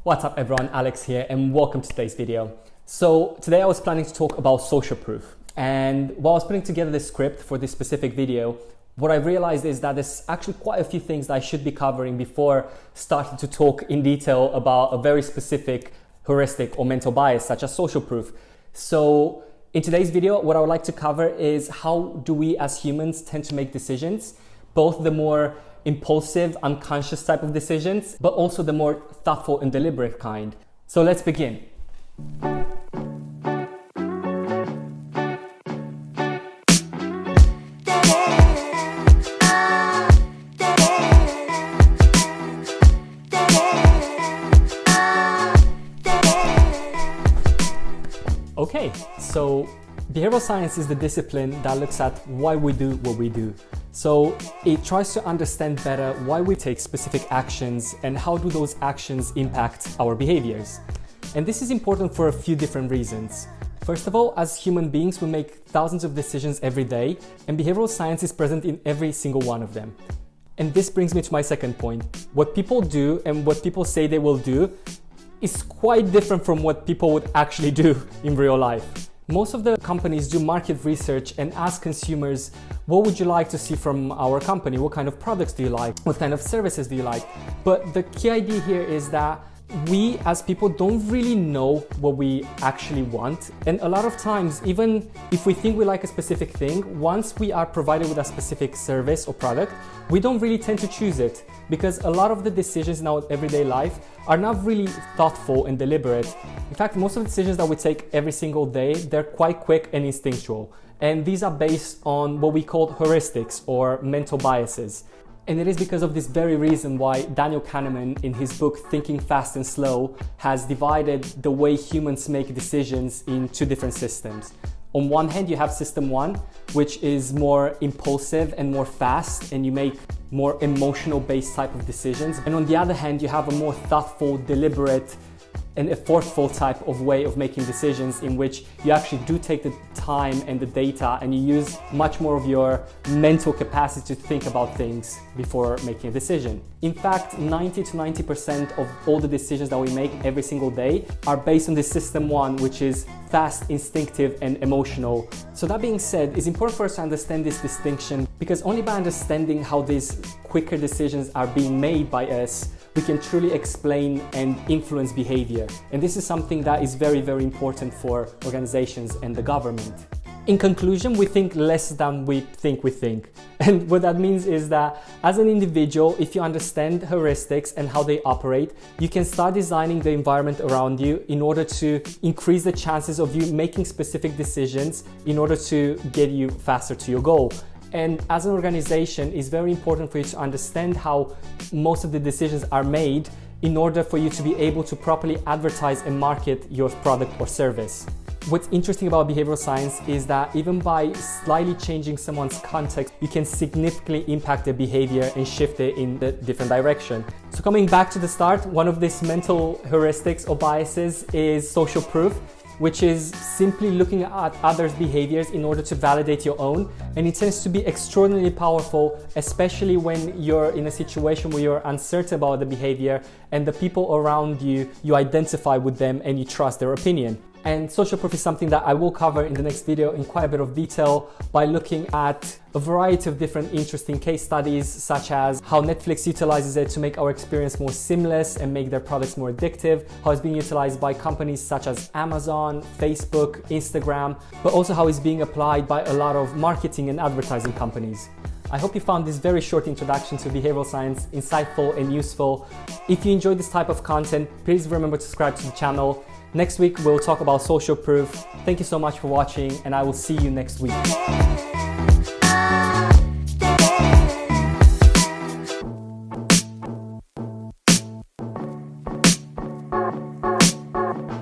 What's up everyone, Alex here and welcome to today's video. So today I was planning to talk about social proof, and while I was putting together the script for this specific video, what I realized is that there's actually quite a few things that I should be covering before starting to talk in detail about a very specific heuristic or mental bias such as social proof. So in today's video, what I would like to cover is how do we as humans tend to make decisions, both the more impulsive, unconscious type of decisions, but also the more thoughtful and deliberate kind. So let's begin. Okay, so behavioral science is the discipline that looks at why we do what we do. So it tries to understand better why we take specific actions and how do those actions impact our behaviors. And this is important for a few different reasons. First of all, as human beings, we make thousands of decisions every day, and behavioral science is present in every single one of them. And this brings me to my second point. What people do and what people say they will do is quite different from what people would actually do in real life. Most of the companies do market research and ask consumers, what would you like to see from our company? What kind of products do you like? What kind of services do you like? But the key idea here is that we as people don't really know what we actually want. And a lot of times, even if we think we like a specific thing, once we are provided with a specific service or product, we don't really tend to choose it, because a lot of the decisions in our everyday life are not really thoughtful and deliberate. In fact, most of the decisions that we take every single day, they're quite quick and instinctual. And these are based on what we call heuristics or mental biases. And it is because of this very reason why Daniel Kahneman, in his book Thinking Fast and Slow, has divided the way humans make decisions in two different systems. On one hand, you have system one, which is more impulsive and more fast, and you make more emotional based type of decisions. And on the other hand, you have a more thoughtful, deliberate, and effortful type of way of making decisions, in which you actually do take the time and the data and you use much more of your mental capacity to think about things before making a decision. In fact, 90 to 90% of all the decisions that we make every single day are based on this system one, which is fast, instinctive, and emotional. So that being said, it's important for us to understand this distinction, because only by understanding how these quicker decisions are being made by us, we can truly explain and influence behavior. And this is something that is very, very important for organizations and the government. In conclusion, we think less than we think. And what that means is that as an individual, if you understand heuristics and how they operate, you can start designing the environment around you in order to increase the chances of you making specific decisions in order to get you faster to your goal. And as an organization, it's very important for you to understand how most of the decisions are made in order for you to be able to properly advertise and market your product or service. What's interesting about behavioral science is that even by slightly changing someone's context, you can significantly impact their behavior and shift it in a different direction. So coming back to the start, one of these mental heuristics or biases is social proof, which is simply looking at others' behaviors in order to validate your own. And it tends to be extraordinarily powerful, especially when you're in a situation where you're uncertain about the behavior and the people around you, you identify with them and you trust their opinion. And social proof is something that I will cover in the next video in quite a bit of detail by looking at a variety of different interesting case studies, such as how Netflix utilizes it to make our experience more seamless and make their products more addictive, how it's being utilized by companies such as Amazon, Facebook, Instagram, but also how it's being applied by a lot of marketing and advertising companies. I hope you found this very short introduction to behavioral science insightful and useful. If you enjoyed this type of content, please remember to subscribe to the channel. Next week, we'll talk about social proof. Thank you so much for watching, and I will see you next week.